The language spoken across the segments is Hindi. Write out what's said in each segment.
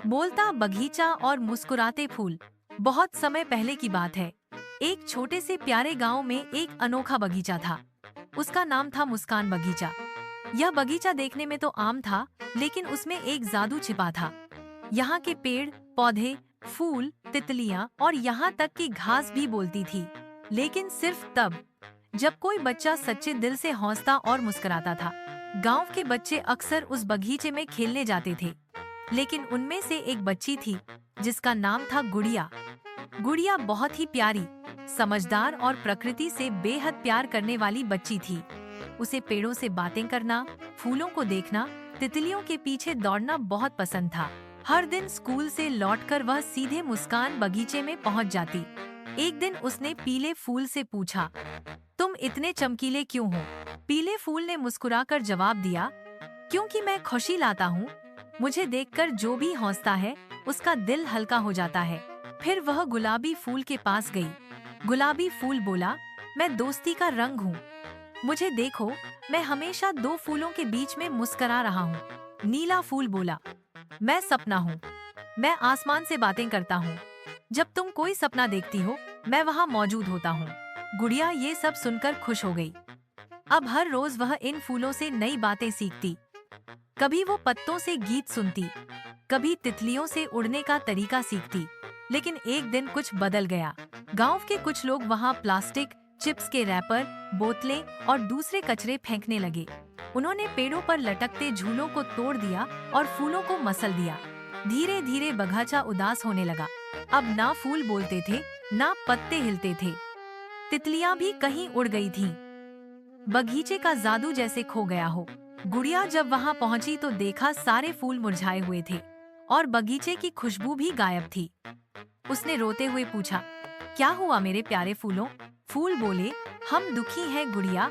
बोलता बगीचा और मुस्कुराते फूल। बहुत समय पहले की बात है। एक छोटे से प्यारे गांव में एक अनोखा बगीचा था। उसका नाम था मुस्कान बगीचा। यह बगीचा देखने में तो आम था, लेकिन उसमें एक जादू छिपा था। यहाँ के पेड़, पौधे, फूल, तितलियाँ और यहाँ तक कि घास भी बोलती थी। लेकिन सिर्फ तब जब कोई बच्चा सच्चे दिल से हंसता और मुस्कुराता था। गांव के बच्चे अक्सर उस बगीचे में खेलने जाते थे, लेकिन उनमें से एक बच्ची थी जिसका नाम था गुड़िया। गुड़िया बहुत ही प्यारी, समझदार और प्रकृति से बेहद प्यार करने वाली बच्ची थी। उसे पेड़ों से बातें करना, फूलों को देखना, तितलियों के पीछे दौड़ना बहुत पसंद था। हर दिन स्कूल से लौटकर वह सीधे मुस्कान बगीचे में पहुंच जाती। एक दिन उसने पीले फूल से पूछा, तुम इतने चमकीले क्यों हो? पीले फूल ने मुस्कुराकर जवाब दिया, क्योंकि मैं खुशी लाता हूँ। मुझे देखकर जो भी हंसता है उसका दिल हल्का हो जाता है। फिर वह गुलाबी फूल के पास गई। गुलाबी फूल बोला, मैं दोस्ती का रंग हूँ। मुझे देखो, मैं हमेशा दो फूलों के बीच में मुस्करा रहा हूँ। नीला फूल बोला, मैं सपना हूँ। मैं आसमान से बातें करता हूँ। जब तुम कोई सपना देखती हो, मैं वहाँ मौजूद होता हूँ। गुड़िया ये सब सुनकर खुश हो गई। अब हर रोज वह इन फूलों से नई बातें सीखती। कभी वो पत्तों से गीत सुनती, कभी तितलियों से उड़ने का तरीका सीखती। लेकिन एक दिन कुछ बदल गया। गांव के कुछ लोग वहां प्लास्टिक, चिप्स के रैपर, बोतलें और दूसरे कचरे फेंकने लगे। उन्होंने पेड़ों पर लटकते झूलों को तोड़ दिया और फूलों को मसल दिया। धीरे धीरे बगीचा उदास होने लगा। अब ना फूल बोलते थे, ना पत्ते हिलते थे। तितलियां भी कहीं उड़ गई थीं। बगीचे का जादू जैसे खो गया हो। गुड़िया जब वहां पहुंची तो देखा सारे फूल मुरझाए हुए थे और बगीचे की खुशबू भी गायब थी। उसने रोते हुए पूछा, क्या हुआ मेरे प्यारे फूलों? फूल बोले, हम दुखी हैं गुड़िया,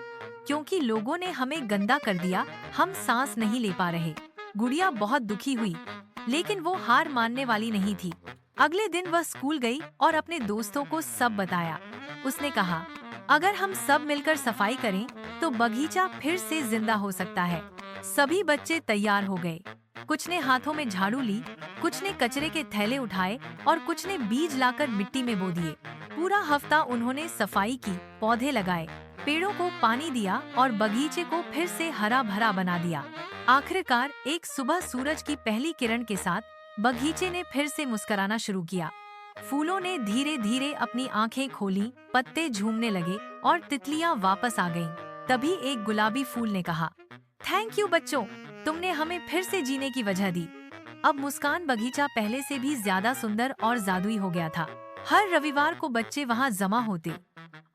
क्योंकि लोगों ने हमें गंदा कर दिया। हम सांस नहीं ले पा रहे। गुड़िया बहुत दुखी हुई, लेकिन वो हार मानने वाली नहीं थी। अगले दिन वह स्कूल गई और अपने दोस्तों को सब बताया। उसने कहा, अगर हम सब मिलकर सफाई करें तो बगीचा फिर से जिंदा हो सकता है। सभी बच्चे तैयार हो गए। कुछ ने हाथों में झाड़ू ली, कुछ ने कचरे के थैले उठाए और कुछ ने बीज लाकर मिट्टी में बो दिए। पूरा हफ्ता उन्होंने सफाई की, पौधे लगाए, पेड़ों को पानी दिया और बगीचे को फिर से हरा भरा बना दिया। आखिरकार एक सुबह सूरज की पहली किरण के साथ बगीचे ने फिर से मुस्कुराना शुरू किया। फूलों ने धीरे धीरे अपनी आंखें खोलीं, पत्ते झूमने लगे और तितलियां वापस आ गईं। तभी एक गुलाबी फूल ने कहा, थैंक यू बच्चों, तुमने हमें फिर से जीने की वजह दी। अब मुस्कान बगीचा पहले से भी ज्यादा सुंदर और जादुई हो गया था। हर रविवार को बच्चे वहां जमा होते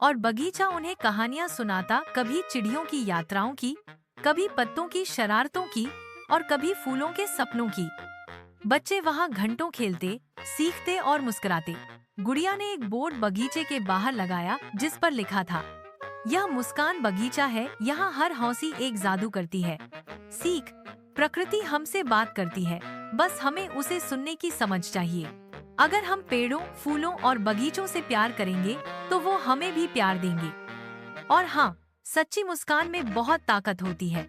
और बगीचा उन्हें कहानियां सुनाता, कभी चिड़ियों की यात्राओं की, कभी पत्तों की शरारतों की और कभी फूलों के सपनों की। बच्चे वहां घंटों खेलते, सीखते और मुस्कुराते। गुड़िया ने एक बोर्ड बगीचे के बाहर लगाया जिस पर लिखा था, यह मुस्कान बगीचा है, यहाँ हर हंसी एक जादू करती है। सीख, प्रकृति हमसे बात करती है, बस हमें उसे सुनने की समझ चाहिए। अगर हम पेड़ों, फूलों और बगीचों से प्यार करेंगे तो वो हमें भी प्यार देंगे। और हाँ, सच्ची मुस्कान में बहुत ताकत होती है।